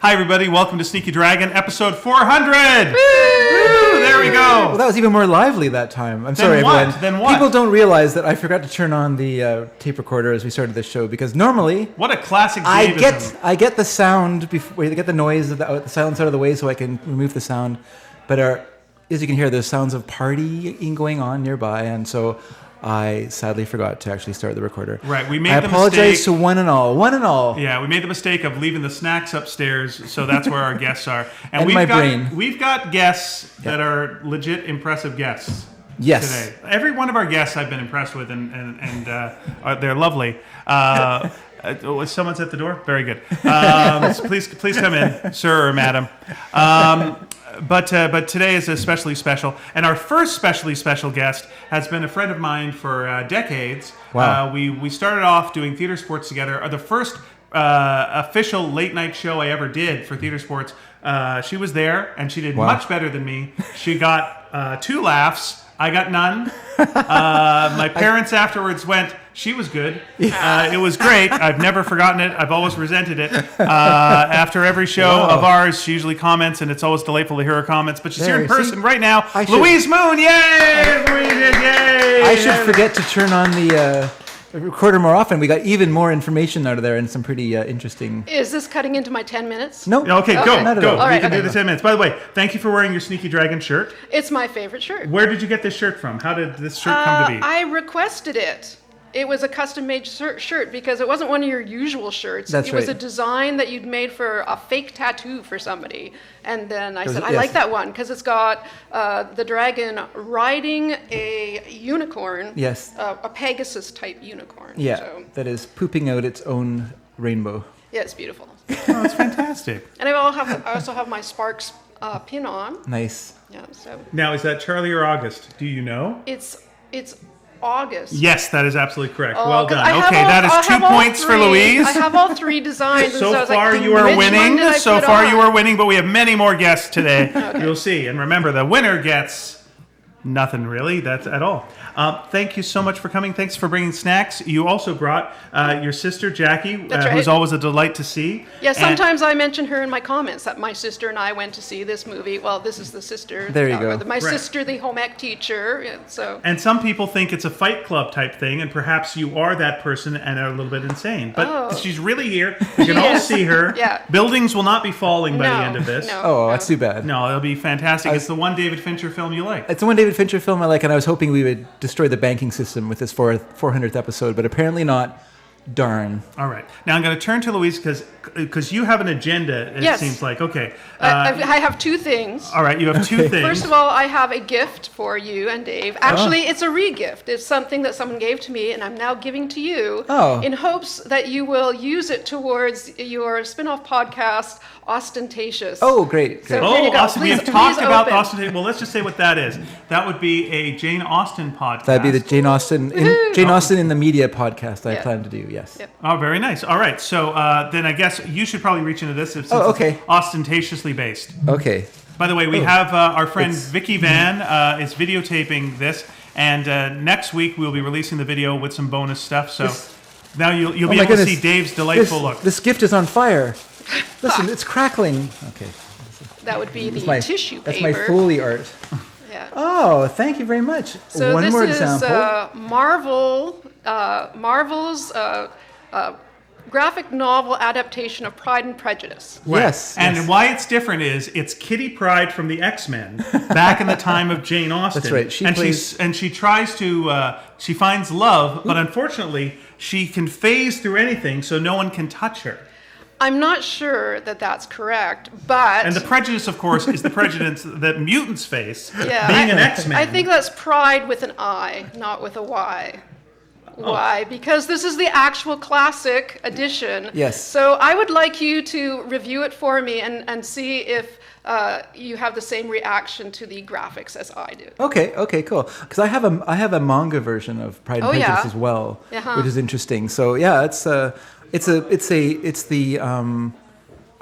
Hi, everybody. Welcome to Sneaky Dragon, episode 400. Woo! There we go. Well, that was even more lively that time. I'm sorry, everyone. Then what? People don't realize that I forgot to turn on the tape recorder as we started this show because normally What a classic Davism. I get the sound before I get the noise of the silence out of the way so I can remove the sound. But as you can hear, there's sounds of partying going on nearby, and so I sadly forgot to actually start the recorder. Right, we made I the apologize mistake. to one and all. Yeah, we made the mistake of leaving the snacks upstairs, so that's where our guests are. And my brain. We've got guests that are legit impressive guests. Yes. Today, every one of our guests I've been impressed with, and they're lovely. Someone's at the door. Very good. Please come in, sir or madam. But today is especially special, and our first specially special guest has been a friend of mine for decades. Wow. We started off doing theater sports together. The first official late night show I ever did for theater sports, she was there, and she did much better than me. She got 2 laughs. I got none. My parents afterwards went, she was good. It was great. I've never forgotten it. I've always resented it. After every show of ours, she usually comments, and it's always delightful to hear her comments. But she's here in person right now. Louise Moon, yay! Yay! I should forget to turn on the recorder more often. We got even more information out of there and some pretty interesting... Is this cutting into my 10 minutes? No. Okay, go. Not at Go. all. All right, we can okay. do the 10 minutes. By the way, thank you for wearing your Sneaky Dragon shirt. It's my favorite shirt. Where did you get this shirt from? How did this shirt come to be? I requested it. It was a custom-made shirt because it wasn't one of your usual shirts. That's It was right. a design that you'd made for a fake tattoo for somebody. And then I said, I yes. like that one because it's got the dragon riding a unicorn. Yes. A Pegasus-type unicorn. Yeah, So, that is pooping out its own rainbow. yeah, it's beautiful. Oh, it's fantastic. And I also have my Sparks pin on. Nice. Yeah, so Now, is that Charlie or August? Do you know? it's August. Yes, that is absolutely correct. Oh, Well 'cause done. I have Okay, all- that is I 2 have all points for three. Louise. I have all 3 designs. So I was far, like, you are which one winning. did I So put far, on? you are winning, but we have many more guests today. You'll see. And remember, the winner gets nothing really. That's at all. Thank you so much for coming. Thanks for bringing snacks. You also brought your sister, Jackie, That's right. who's always a delight to see. Yeah, And- sometimes I mention her in my comments that my sister and I went to see this movie. Well, this is the sister. There you go. My Right. sister, the home ec teacher. Yeah, so And some people think it's a Fight Club type thing, and perhaps you are that person and are a little bit insane. But Oh. she's really here. You can She all is. see her. Yeah. Buildings will not be falling by the No, end of this. no. Oh, that's too bad. No, it'll be fantastic. It's the one David Fincher film you like. It's the one David Fincher film I like, and I was hoping we would destroy the banking system with this 400th episode, but apparently not. Darn. All right. Now I'm going to turn to Louise because you have an agenda, it Yes. seems like. Okay. I have 2 things. All right. You have 2 things. First of all, I have a gift for you and Dave. Actually, it's a re-gift. It's something that someone gave to me, and I'm now giving to you in hopes that you will use it towards your spin-off podcast, Ostentatious. Oh, great. So- great. There you go. Austin, we Please- have talked please about open. Austin. Well, let's just say what that is. That would be a Jane Austen podcast. That'd be the Jane Austen in the Media podcast I Yeah. plan to do, yes. Yep. Oh, very nice. All right. So then I guess you should probably reach into this since okay. it's ostentatiously based. Okay. By the way, we have our friend Vicky Van is videotaping this, and next week we'll be releasing the video with some bonus stuff. So now you'll be my able to goodness. see Dave's delightful look. This gift is on fire. Listen, it's crackling. Okay. That would be the tissue paper. That's my Foley art. Yeah. Oh, thank you very much. So One this more is example. Marvel's graphic novel adaptation of Pride and Prejudice. Yes. And yes. why it's different is it's Kitty Pryde from the X-Men back in the time of Jane Austen. That's right. She tries to she finds love, but unfortunately she can phase through anything, so no one can touch her. I'm not sure that that's correct, but And the prejudice, of course, is the prejudice that mutants face. Yeah, being an X-Man. I think that's Pride with an I, not with a Y. Why? Because this is the actual classic edition. Yes. So I would like you to review it for me and see if you have the same reaction to the graphics as I do. Okay, cool. Because I have a manga version of Pride and Prejudice yeah. as well, Uh-huh. which is interesting. So yeah, it's the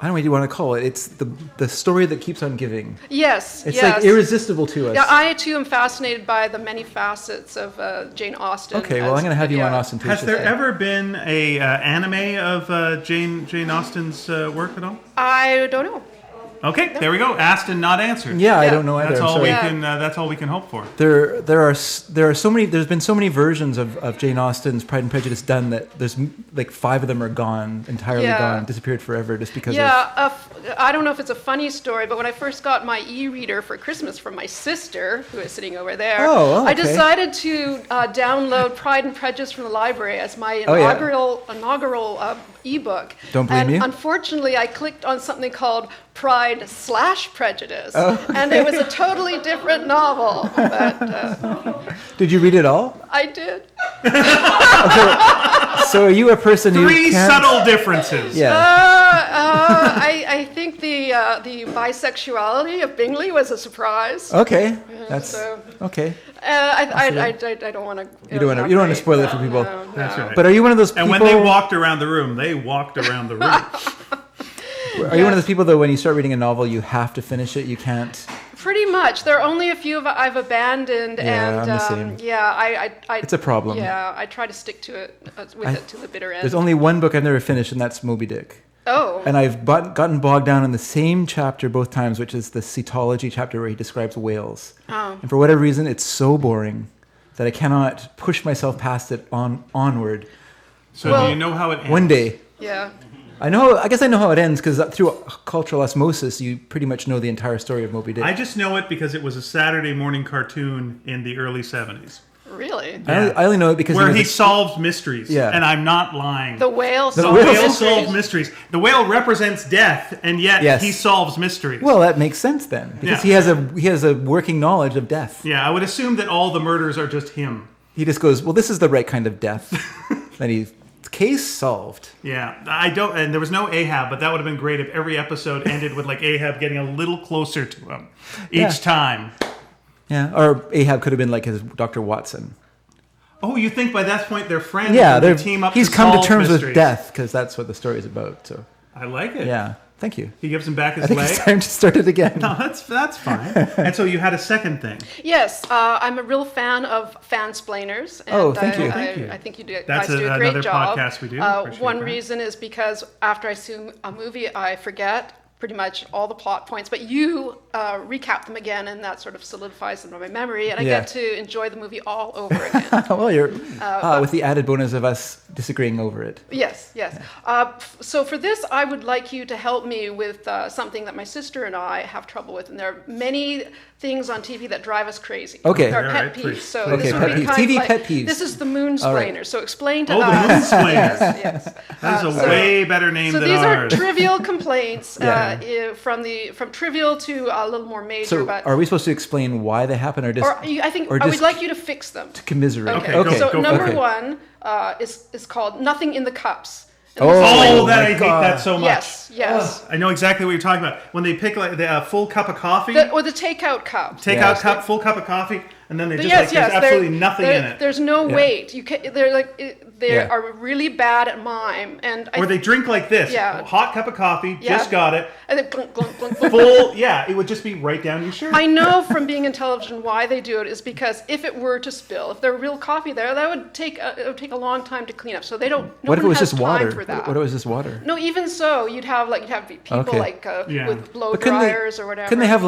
I don't know what you want to call it. It's the story that keeps on giving. Yes, it's like irresistible to us. Yeah, I too am fascinated by the many facets of Jane Austen. Okay, well, I'm going to have you on Austen. Has there ever been a anime of Jane Austen's work at all? I don't know. Okay, there we go. Asked and not answered. Yeah, I don't know either. That's all we can hope for. There are so many. There's been so many versions of Jane Austen's Pride and Prejudice done that there's like 5 of them are gone, entirely gone, disappeared forever, just because. I don't know if it's a funny story, but when I first got my e-reader for Christmas from my sister, who is sitting over there, I decided to download Pride and Prejudice from the library as my inaugural ebook. Don't blame you. Unfortunately, I clicked on something called Pride/Prejudice, and it was a totally different novel. But, did you read it all? I did. So are you a person who Three subtle differences. Yeah. I think the bisexuality of Bingley was a surprise. Okay, that's okay. I don't want to. You don't want to spoil it for people. No. That's right. But are you one of those people? And when they walked around the room, they walked around the room. Are you one of those people, though, when you start reading a novel, you have to finish it? You can't? Pretty much. There are only a few I've abandoned, I'm the same. It's a problem. Yeah, I try to stick to it it to the bitter end. There's only one book I've never finished, and that's Moby Dick. Oh. And I've gotten bogged down in the same chapter both times, which is the cetology chapter where he describes whales. Oh. And for whatever reason, it's so boring that I cannot push myself past it onward. So do you know how it ends? One day. Yeah. I guess I know how it ends because through cultural osmosis, you pretty much know the entire story of Moby Dick. I just know it because it was a Saturday morning cartoon in the early 70s. Really? Yeah. I only know it because where he solves mysteries. Yeah. And I'm not lying. The whale solves mysteries. The whale represents death, and yet he solves mysteries. Well, that makes sense then, because he has a working knowledge of death. Yeah, I would assume that all the murders are just him. He just goes, well, this is the right kind of death. Then case solved. Yeah, and there was no Ahab, but that would have been great if every episode ended with like Ahab getting a little closer to him each time. Yeah, or Ahab could have been like his Dr. Watson. Oh, you think by that point they're friends? Yeah, they team up. He's to come solve to terms mysteries. with death because that's what the story is about. So I like it. Yeah, thank you. He gives him back his I think leg. It's time to start it again. No, that's fine. And so you had a second thing. Yes, I'm a real fan of fansplainers. And thank you. I think you do. That's guys do a great another job. podcast we do. One reason is because after I see a movie, I forget pretty much all the plot points, but you recap them again, and that sort of solidifies them in my memory, and I get to enjoy the movie all over again. Well, you're with the added bonus of us disagreeing over it. Yes. So for this, I would like you to help me with something that my sister and I have trouble with, and there are many things on TV that drive us crazy. Okay. Our pet peeves. So this would be kind TV of like, pet peeves. This is the Moonsplainer. So explain to us. Oh, the Moonsplainers. Yes. That is a way better name than ours. So these are trivial complaints, from trivial to a little more major. So are we supposed to explain why they happen, or just? I would like you to fix them. To commiserate. Okay. So number one is called Nothing in the Cups. I hate that so much. Yes. I know exactly what you're talking about. When they pick like the full cup of coffee. Or the takeout cup. Cup, full cup of coffee, and then they just there's absolutely nothing in it. There's no weight. They are really bad at mime. Or they drink like this. Yeah. Hot cup of coffee, just got it. And then glunk, glunk, glunk, glunk. Full, it would just be right down your shirt. I know from being in television why they do it is because if it were to spill, if there were real coffee there, that would take a long time to clean up. So they don't. What if it was just water? For that. What if it was just water? No, even so, you'd have people with blow dryers or whatever. Couldn't they have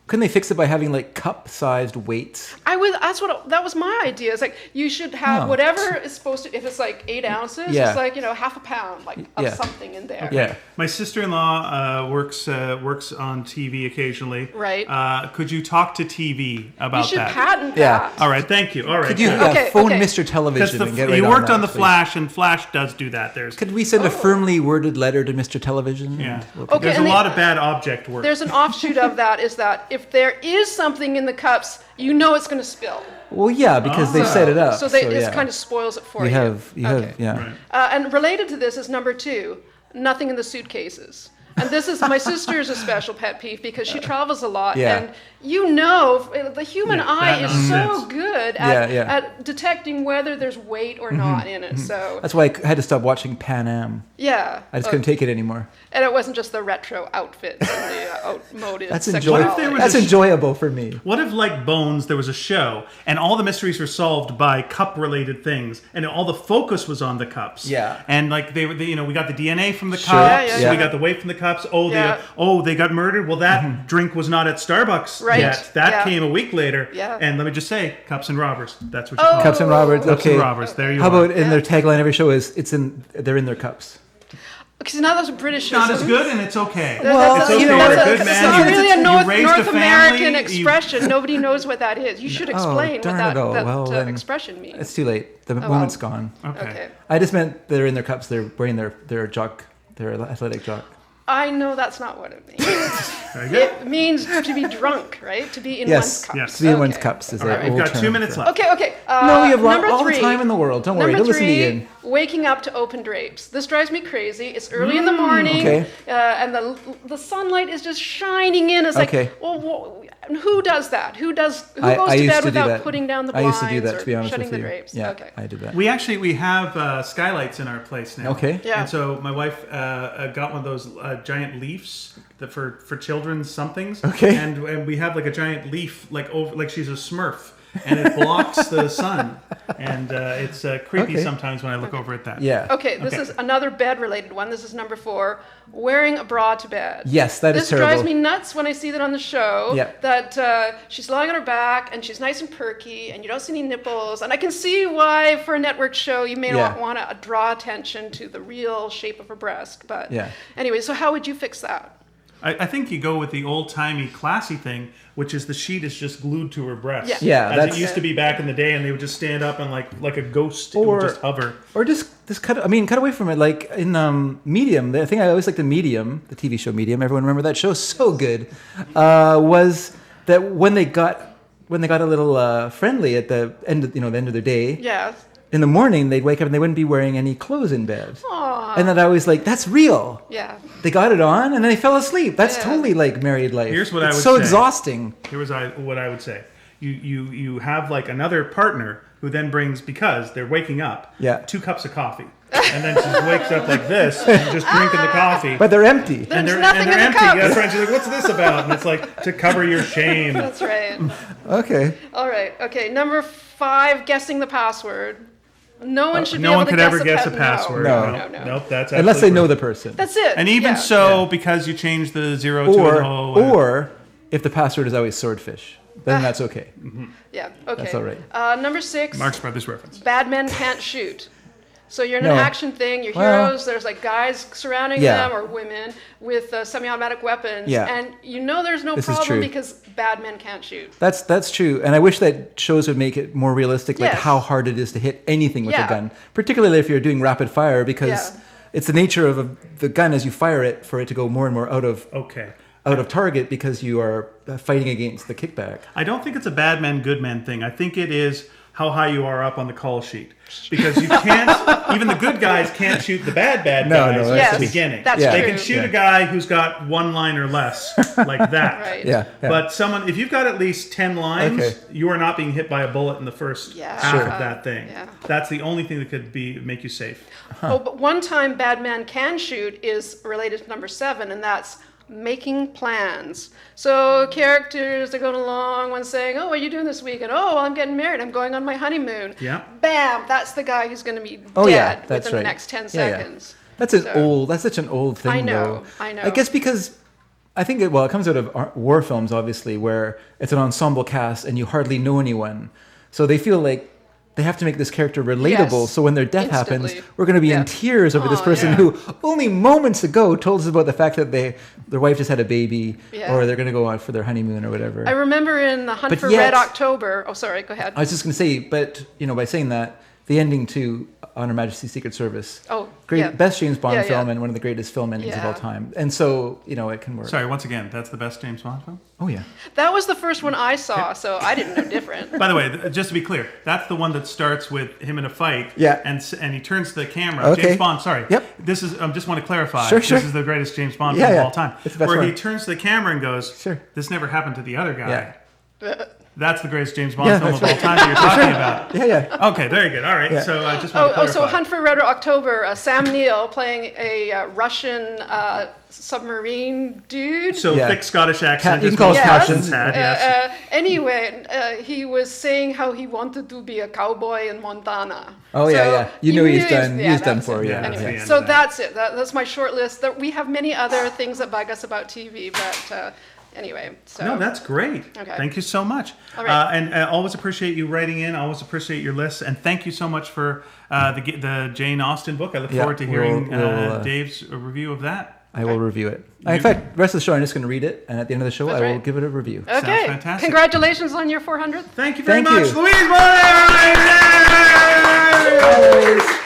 Couldn't they fix it by having cup-sized weights? That was my idea. It's like you should have whatever is supposed to. If it's 8 ounces, it's half a pound of something in there. Okay. Yeah. My sister-in-law works on TV occasionally. Right. Could you talk to TV about that? You should patent that. All right. Thank you. All right. Could you phone Mr. Television and get right on that? You worked on the Flash, and Flash does do that. Could we send a firmly worded letter to Mr. Television? Yeah. There's a lot of bad object work. There's an offshoot of that is that if there is something in the cups, you know it's going to spill. Well, yeah, because they set it up. So it kind of spoils it for you. You have. And related to this is number 2, nothing in the suitcases. And this is my sister's a special pet peeve because she travels a lot. Yeah. And the human eye is so good at detecting whether there's weight or not in it. So that's why I had to stop watching Pan Am. Yeah. I just couldn't take it anymore. And it wasn't just the retro outfits and the outmoded That's sexuality. That's enjoyable for me. What if, like Bones, there was a show and all the mysteries were solved by cup-related things, and all the focus was on the cups? Yeah. And like we got the DNA from the Sure. cups, Yeah. we got the weight from the cups. They got murdered. Well, that drink was not at Starbucks yet. That came a week later. Yeah. And let me just say, Cups and Robbers. That's what you call it. Cups and Robbers. Cups Okay. and Robbers. There you How are. about in their tagline every show is they're in their cups. Because now those are British. Not as good, and it's okay. Well, it's okay. you know, You're a that's good man. not really a You North raised a American family, expression. Nobody knows what that is. You should explain what that expression means. It's too late. The moment's gone. Okay. I just meant they're in their cups. They're wearing their athletic jock. I know that's not what it means. Very good. It means to be drunk, right? To be in one's cups. Yes. To be in one's cups is All right, an we've old got 2 term minutes for- left. Okay. No, we have number all three. the time in the world. Don't worry. Number Don't listen to 3, Ian. waking up to open drapes. This drives me crazy. It's early in the morning, Okay. and the sunlight is just shining in. It's like, Okay. well, who does that? Who goes I to used bed to do without that. putting down the I blinds used to do that, or to be honest shutting with the you. drapes? Yeah, Okay. I did that. We have skylights in our place now. Okay. Yeah. And so my wife got one of those giant leafs that for children's somethings. Okay. And we have like a giant leaf like she's a Smurf, and it blocks the sun, and it's creepy Okay. sometimes when I look over at that. Yeah. Okay, this is another bed-related one. This is number 4, wearing a bra to bed. Yes, that is This terrible. drives me nuts when I see that on the show, Yeah. that she's lying on her back, and she's nice and perky, and you don't see any nipples. And I can see why, for a network show, you may not want to draw attention to the real shape of her breast. But anyway, so how would you fix that? I think you go with the old-timey classy thing, which is the sheet is just glued to her breast. Yeah, as that's- it used to be back in the day, and they would just stand up and like a ghost, it would just hover. Or just cut away from it. Like in Medium, the thing I always liked the Medium, the TV show Medium. Everyone remember that show? So good. Was that when they got a little friendly at the end of their day? Yeah. In the morning, they'd wake up and they wouldn't be wearing any clothes in bed. Aww. And then I was like, that's real. Yeah. They got it on and then they fell asleep. That's totally like married life. Here's what I would so say. exhausting. Here's what I would say. You have like another partner who then brings, because they're waking up, 2 cups of coffee. And then she wakes up like this and just drinking the coffee. But they're empty. There's nothing in the empty. cup. That's right. She's like, what's this about? And it's like, to cover your shame. That's right. Okay. All right. Okay. Number 5, guessing the password. No one should be No able one to could ever guess a no. password. No. Nope, that's Unless they absolutely know right. the person. That's it. And even because you changed the 0 to an O. Or if the password is always swordfish, then that's okay. Yeah. Okay. That's all right. Number 6. Marx Brothers reference. Bad men can't shoot. So you're in No. an action thing. You're heroes. There's like guys surrounding them or women with semi-automatic weapons. Yeah. And there's no This is problem true. because bad men can't shoot. That's true, and I wish that shows would make it more realistic, like Yes. how hard it is to hit anything with Yeah. a gun, particularly if you're doing rapid fire, because it's the nature of the gun as you fire it for it to go more and more out of target because you are fighting against the kickback. I don't think it's a bad man, good man thing. I think it is how high you are up on the call sheet. Because you can't, even the good guys can't shoot the bad guys at the beginning. That's They true. can shoot a guy who's got 1 line or less, like that. Right. Yeah. But if you've got at least 10 lines, you are not being hit by a bullet in the first half of that thing. Yeah. That's the only thing that could make you safe. Oh, but one time bad man can shoot is related to number 7, and that's making plans. So characters are going along, one saying, oh, what are you doing this weekend? Oh, well, I'm getting married. I'm going on my honeymoon. Yeah. Bam, that's the guy who's going to be that's dead within right. the next 10 Yeah. seconds. That's such an old thing. I know. I guess because I think it comes out of war films, obviously, where it's an ensemble cast and you hardly know anyone. So they feel like they have to make this character relatable. Yes. So when their death Instantly. happens, we're going to be in tears over this person who only moments ago told us about the fact that their wife just had a baby or they're going to go out for their honeymoon or whatever. I remember in The Hunt for Red October. Oh, sorry, go ahead. I was just going to say, but by saying that, the ending to On Her Majesty's Secret Service. Oh, great, yeah. best James Bond Yeah, film yeah. and one of the greatest film endings of Yeah. all time. And so, it can work. Sorry, once again, that's the best James Bond film? Oh yeah. That was the first one I saw, so I didn't know different. By the way, just to be clear, that's the one that starts with him in a fight. Yeah. And he turns to the camera. Okay. James Bond, sorry. Yep. This is, just want to clarify. Sure. This is the greatest James Bond Yeah, film yeah. of all time. It's the best where he one. turns to the camera and goes, Sure. this never happened to the other guy. Yeah. That's the greatest James Bond Yeah, film of that's all time that you're talking about. Yeah. Okay, very good. All right. Yeah. So I just want to clarify. So Hunt for Red October, Sam Neill playing a Russian submarine dude. So Yeah. thick Scottish accent. you can is call what us Captain's Captain. had, yes. Anyway, he was saying how he wanted to be a cowboy in Montana. Oh, yeah. You know he's done that's for, it. yeah. That's the Anyway, end so of that. that's it. That's my short list. We have many other things that bug us about TV, but anyway. So No, that's great. Okay. Thank you so much. All right. And always appreciate you writing in. Always appreciate your lists. And thank you so much for the Jane Austen book. I look Yeah, forward to hearing we'll, Dave's review of that. I will review it. In fact, the rest of the show, I'm just going to read it, and at the end of the show, That's I will right. give it a review. Okay. fantastic. Congratulations on your 400th. Thank you very Thank much, you. Louise Moon! Always.